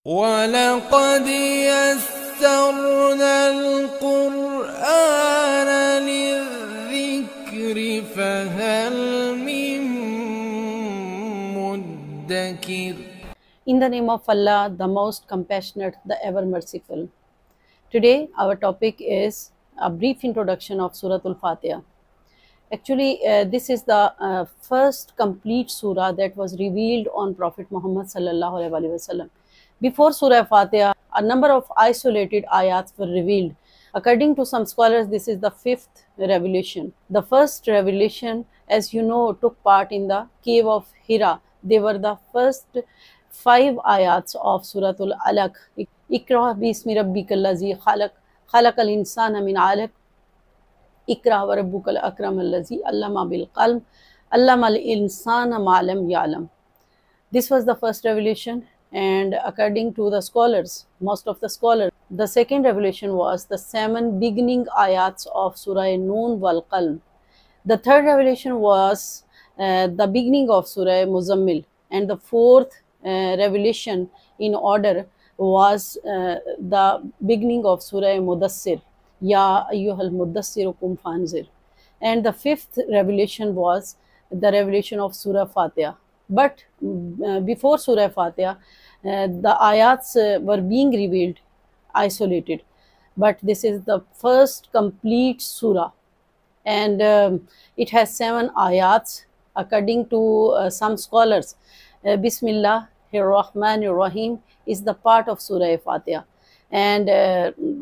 وَلَقَدْ يَسَّرْنَا الْقُرْآنَ لِلذِّكْرِ فَهَلْ مِن مُّدَّكِرٍ. In the name of Allah, the most compassionate, the ever merciful. Today, our topic is a brief introduction of Surah Al-Fatiha. Actually, this is the first complete surah that was revealed on Prophet Muhammad sallallahu alaihi wasallam. Before Surah Fatiha, a number of isolated ayats were revealed. According to some scholars, this is the fifth revelation. The first revelation, as you know, took part in the cave of Hira. They were the first 5 ayats of Surah Al-Alaq. Iqra bismi rabbikal lazi khalaq, khalaqal insana min alaq. Iqra wa rabbukal akram allazi allama bil qalam, allama al insana ma lam ya'lam. This was the first revelation, and according to the scholars, most of the scholars, the second revelation was the 7 beginning ayats of Surah Noon wal Qalm. The third revelation was the beginning of Surah Muzammil, and the fourth revelation in order was the beginning of Surah Mudassir, Ya ayyuhal mudassiru kum fanzir. And the fifth revelation was the revelation of Surah Fatiha. But before Surah Fatiha, the ayats were being revealed isolated. But this is the first complete surah, and it has 7 ayats. According to some scholars, Bismillahir-Rahmanir-Rahim is the part of Surah Fatiha, and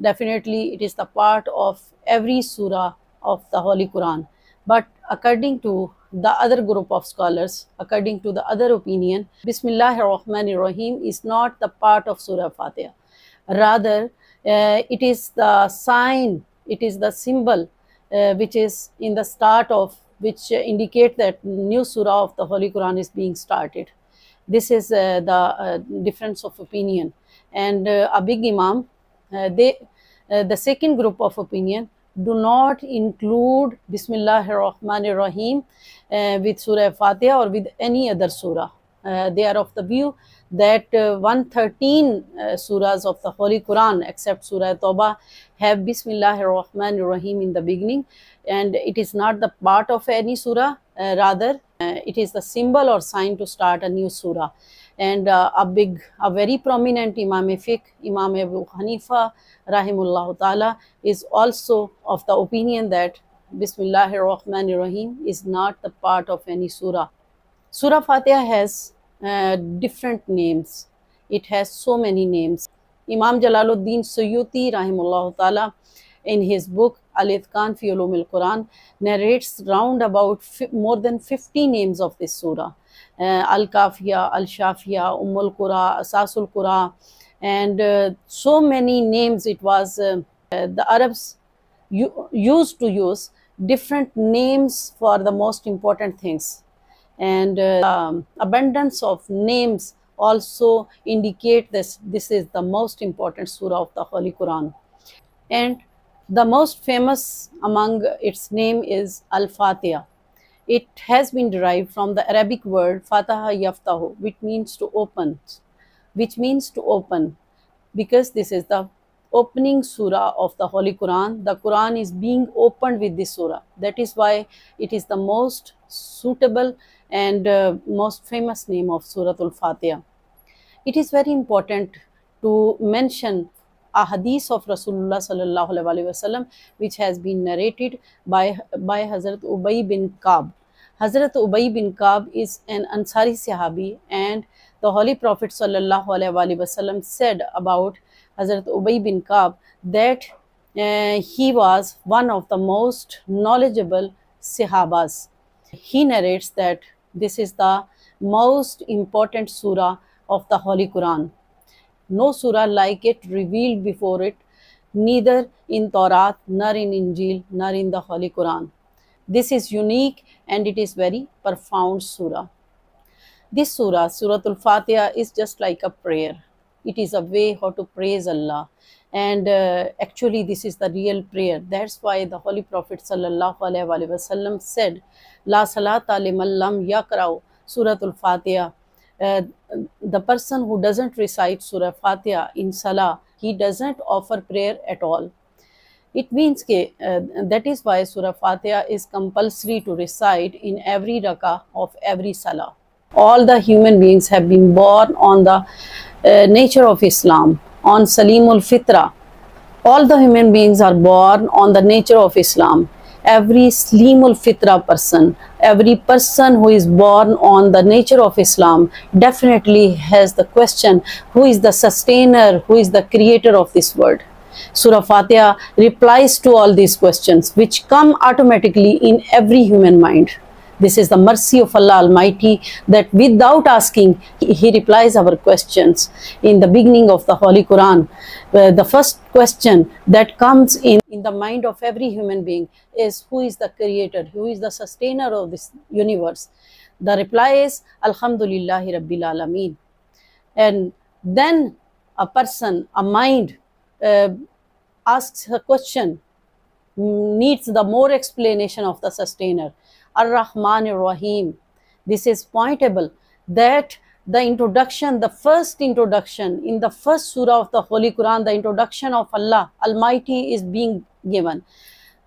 definitely it is the part of every surah of the Holy Quran. But according to the other group of scholars, according to the other opinion, Bismillahir-Rahmanir-Rahim is not the part of Surah Fatiha. Rather, it is the sign, it is the symbol which is in the start of, which indicate that new surah of the Holy Quran is being started. This is the difference of opinion. And a big imam, the second group of opinion, do not include Bismillahir-Rahmanir-Rahim with Surah Fatiha or with any other surah. They are of the view that 113 surahs of the Holy Quran except Surah Tawbah have Bismillahir-Rahmanir-Rahim in the beginning, and it is not the part of any surah, rather it is the symbol or sign to start a new surah. And a very prominent Imam Fiqh, Imam Abu Hanifa rahimullah ta'ala, is also of the opinion that Bismillahir-Rahmanir-Rahim is not the part of any surah. Surah Fatiha has different names. It has so many names. Imam Jalaluddin Suyuti rahimullah ta'ala, in his book Al-Itqan fi Ulum al-Quran, narrates round about more than 50 names of this surah. Al-Kafiya, Al-Shafiya, Ummul Qura, Asasul Qura, and so many names. It was the Arabs used to use different names for the most important things, and abundance of names also indicate this is the most important surah of the Holy Quran. And the most famous among its name is Al-Fatiha. It has been derived from the Arabic word Fataha Yaftahu, which means to open, because this is the opening surah of the Holy Quran. The Quran is being opened with this surah. That is why it is the most suitable and most famous name of Surah Al-Fatiha. It is very important to mention a hadith of Rasulullah sallallahu alaihi wasallam, which has been narrated by Hazrat Ubay bin Ka'b. Hazrat Ubay bin Ka'b is an Ansari Sahabi, and the Holy Prophet sallallahu alaihi wasallam said about Hazrat Ubay bin Ka'b that he was one of the most knowledgeable Sahabas. He narrates that this is the most important surah of the Holy Quran. No surah like it revealed before it, neither in Torah, nor in Injil, nor in the Holy Quran. This is unique and it is very profound surah. This surah, Surah Al-Fatiha, is just like a prayer. It is a way how to praise Allah. And actually this is the real prayer. That's why the Holy Prophet sallallahu alaihi wasallam said, La salata liman lam yaqra'u Surah Al-Fatiha. uh, the person who doesn't recite Surah Fatiha in Salah, he doesn't offer prayer at all. It means that is why Surah Fatiha is compulsory to recite in every rakah of every salah. All the human beings have been born on the nature of Islam, on Salimul Fitra. All the human beings are born on the nature of Islam. Every Salimul Fitra person, every person who is born on the nature of Islam definitely has the question, who is the sustainer, who is the creator of this world? Surah Fatiha replies to all these questions which come automatically in every human mind. This is the mercy of Allah Almighty that without asking, He replies our questions. In the beginning of the Holy Quran, the first question that comes in the mind of every human being is, who is the creator, who is the sustainer of this universe? The reply is, Alhamdulillahi Rabbil Alameen. And then a person, a mind, asks a question, needs the more explanation of the sustainer. Ar-Rahman Ar-Rahim. This is pointable that the introduction, the first introduction in the first surah of the Holy Quran, the introduction of Allah Almighty is being given.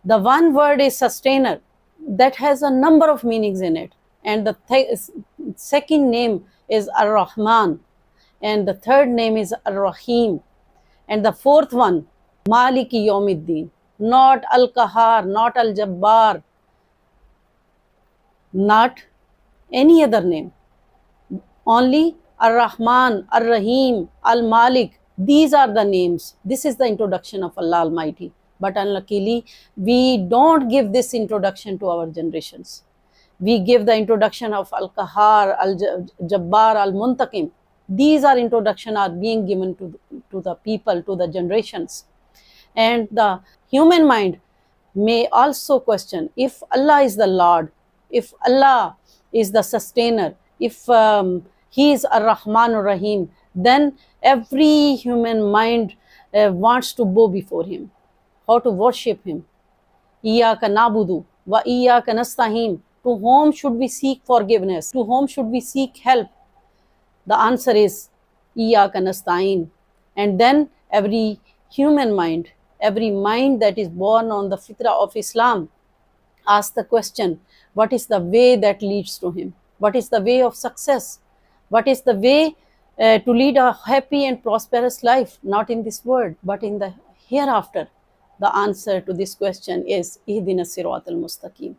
The one word is sustainer, that has a number of meanings in it. And the second name is Ar-Rahman. And the third name is Ar-Rahim. And the fourth one, Maliki Yawmiddin. Not Al-Qahar, not Al-Jabbar, not any other name. Only Ar-Rahman, Ar-Rahim, Al-Malik. These are the names. This is the introduction of Allah Almighty. But unluckily, we don't give this introduction to our generations. We give the introduction of Al-Qahar, Al-Jabbar, Al-Muntaqim. These are introduction are being given to the people, to the generations. And the human mind may also question, if Allah is the Lord, if Allah is the sustainer, if He is Ar-Rahman Ar-Rahim, then every human mind wants to bow before Him, how to worship Him. Iyaka nabudu wa iyaka nasta'in. To whom should we seek forgiveness? To whom should we seek help? The answer is Iyaka nasta'in. And then every human mind, every mind that is born on the fitrah of Islam, asks the question, what is the way that leads to Him? What is the way of success? What is the way to lead a happy and prosperous life, not in this world, but in the hereafter? The answer to this question is Ihdina Siratal Mustaqim.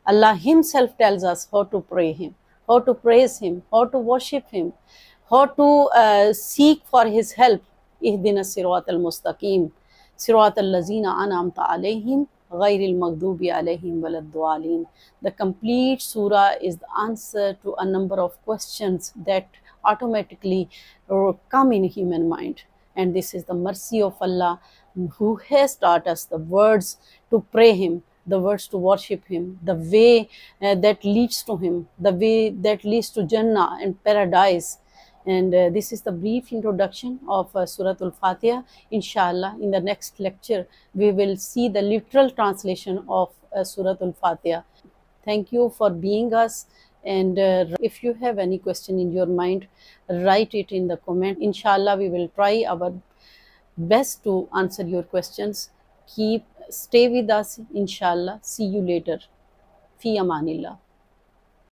Allah Himself tells us how to pray Him, how to praise Him, how to worship Him, how to seek for His help. Ihdina Siratal Mustaqim. Siratal Lazina An'amta Alayhim Ghairil Maghdubi Alayhim Waladdallin. The complete surah is the answer to a number of questions that automatically come in human mind. And this is the mercy of Allah, who has taught us the words to pray Him, the words to worship Him, the way that leads to Him, the way that leads to Jannah and paradise. And this is the brief introduction of Surah Al-Fatiha. Inshallah, in the next lecture, we will see the literal translation of Surah Al-Fatiha. Thank you for being us. And if you have any question in your mind, write it in the comment. Inshallah, we will try our best to answer your questions. Stay with us, inshallah. See you later. Fi amanillah.